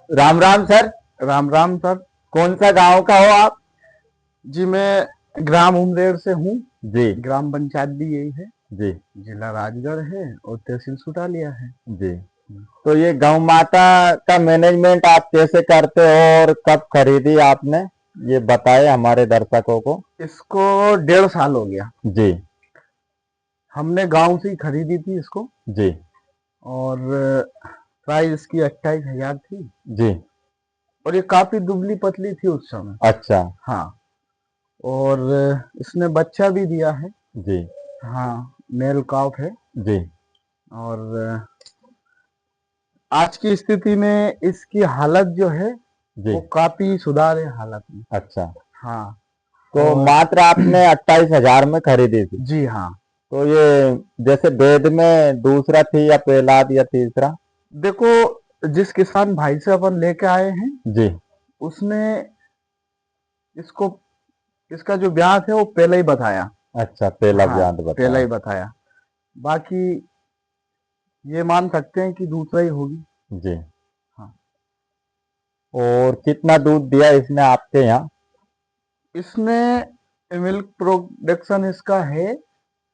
Ram Ram sir. Ram Ram sir. कौन सा गांव का हो आप? जी मैं ग्राम उमरेर से हूँ। जी। ग्राम पंचायत भी यही है। जी। जिला राजगढ़ है और तहसील सुटालिया है। जी। तो ये गौ माता का मैनेजमेंट आप कैसे करते हो और कब खरीदी आपने, ये बताए हमारे दर्शकों को। इसको 1.5 साल हो गया। जी। हमने गांव से ही खरीदी थी इसको। जी। और प्राइस इसकी 28,000 थी। जी। और ये काफी दुबली पतली थी उस समय। अच्छा। हाँ। और इसने बच्चा भी दिया है। जी। हाँ, मेल काफ है। जी। और आज की स्थिति में इसकी हालत जो है जी। वो काफी सुधार है हालत में। अच्छा। हाँ। तो और मात्र आपने 28,000 में खरीदी थी। जी हाँ। तो ये जैसे वेद में दूसरा थी या पहलाद या तीसरा? देखो, जिस किसान भाई से अपन लेके आए हैं जी। उसने इसको इसका जो ब्याज है वो पहले ही बताया। अच्छा, पहला हाँ, ब्याज पहले बताया। ही बताया। बाकी ये मान सकते हैं कि दूसरा ही होगी। जी। हाँ। और कितना दूध दिया इसने आपके यहाँ? इसने मिल्क प्रोडक्शन इसका है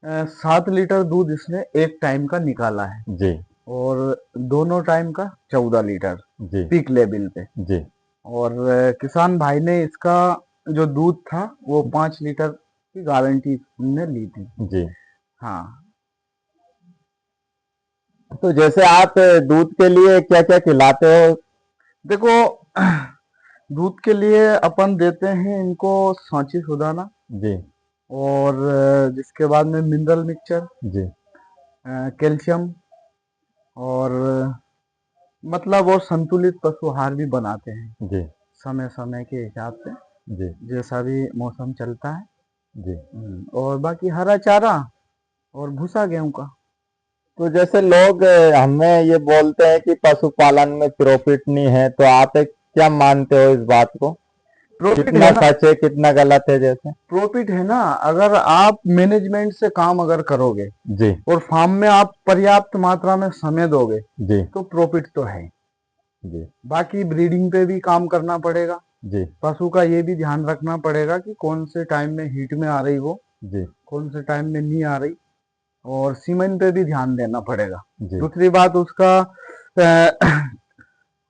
7 लीटर दूध इसने एक टाइम का निकाला है। जी। और दोनों टाइम का 14 लीटर जी। पीक लेवल पे। जी। और किसान भाई ने इसका जो दूध था वो 5 लीटर की गारंटी ने ली थी। जी। हाँ। तो जैसे आप दूध के लिए क्या क्या खिलाते हो? देखो, दूध के लिए अपन देते हैं इनको सांची सुदाना। जी। और जिसके बाद में मिनरल मिक्सचर, जी। कैल्शियम। और मतलब और संतुलित पशु आहार भी बनाते हैं जी। समय समय के हिसाब से, जी। जैसा भी मौसम चलता है। जी। और बाकी हरा चारा और भूसा गेहूं का। तो जैसे लोग हमें ये बोलते हैं कि पशुपालन में प्रॉफिट नहीं है, तो आप क्या मानते हो इस बात को? प्रॉफिट है कितना ना। सच है, कितना गलत है जैसे? प्रॉफिट है ना, अगर आप मैनेजमेंट से काम अगर करोगे जी। और फार्म में आप पर्याप्त मात्रा में समय दोगे जी। तो प्रॉफिट तो है। जी। बाकी ब्रीडिंग पे भी काम करना पड़ेगा। जी। पशु का ये भी ध्यान रखना पड़ेगा कि कौन से टाइम में हीट में आ रही वो, जी। कौन से टाइम में नहीं आ रही। और सीमेंट पे भी ध्यान देना पड़ेगा। जी। दूसरी बात उसका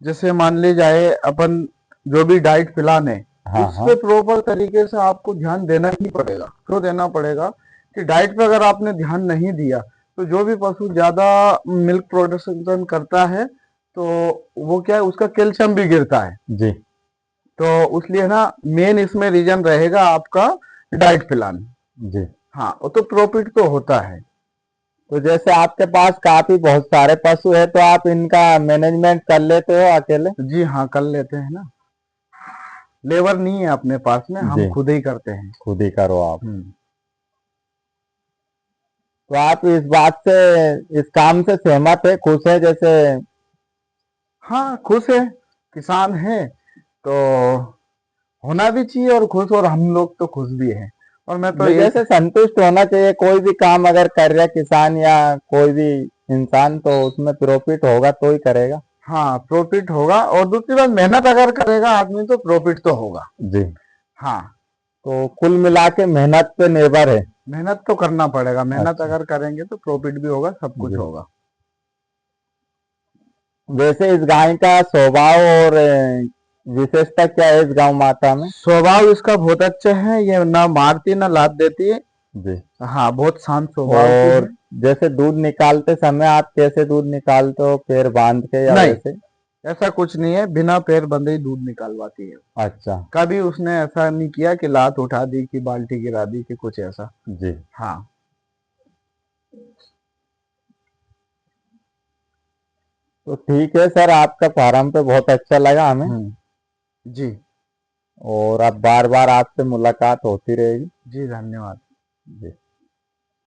जैसे मान ली जाए अपन जो भी डाइट प्लान है हाँ उस हाँ। पे प्रॉपर तरीके से आपको ध्यान देना ही पड़ेगा। क्यों देना पड़ेगा कि डाइट पे अगर आपने ध्यान नहीं दिया तो जो भी पशु ज्यादा मिल्क प्रोडक्शन करता है तो वो क्या है, उसका कैल्शियम भी गिरता है। जी। तो उसलिए ना मेन इसमें रीजन रहेगा आपका डाइट प्लान। जी। हाँ, वो तो प्रॉफिट तो होता है। तो जैसे आपके पास काफी बहुत सारे पशु है, तो आप इनका मैनेजमेंट कर लेते हो अकेले? जी हाँ, कर लेते हैं ना। लेबर नहीं है अपने पास में, हम जी। खुद ही करते हैं। खुद ही करो आप? हम्म। तो आप इस बात से, इस काम से सहमत है, खुश है जैसे? हाँ, खुश है। किसान है तो होना भी चाहिए और खुश, और हम लोग तो खुश भी हैं। और मैं तो ये जैसे संतुष्ट होना चाहिए, कोई भी काम अगर कर रहा है किसान या कोई भी इंसान, तो उसमें प्रॉफिट होगा तो ही करेगा। हाँ, प्रॉफिट होगा। और दूसरी बात, मेहनत अगर करेगा आदमी तो प्रॉफिट तो होगा। जी। हाँ। तो कुल मिला के मेहनत पे निर्भर है। मेहनत तो करना पड़ेगा, मेहनत अच्छा। अगर करेंगे तो प्रॉफिट भी होगा, सब कुछ जी। होगा। वैसे इस गाय का स्वभाव और विशेषता क्या है इस गौ माता में? स्वभाव इसका बहुत अच्छा है, ये ना मारती ना लात देती है। जी। हाँ, बहुत शांत स्वभाव की और है। जैसे दूध निकालते समय आप कैसे दूध निकालते हो, पैर बांध के या नहीं, वैसे? ऐसा कुछ नहीं है, बिना पैर बंधे ही दूध निकालवाती है। अच्छा। कभी उसने ऐसा नहीं किया कि लात उठा दी कि बाल्टी गिरा दी कि कुछ ऐसा। जी। हाँ। तो ठीक है सर, आपका फार्म पे बहुत अच्छा लगा हमें। जी। और अब बार बार आपसे मुलाकात होती रहेगी। जी, धन्यवाद। जी।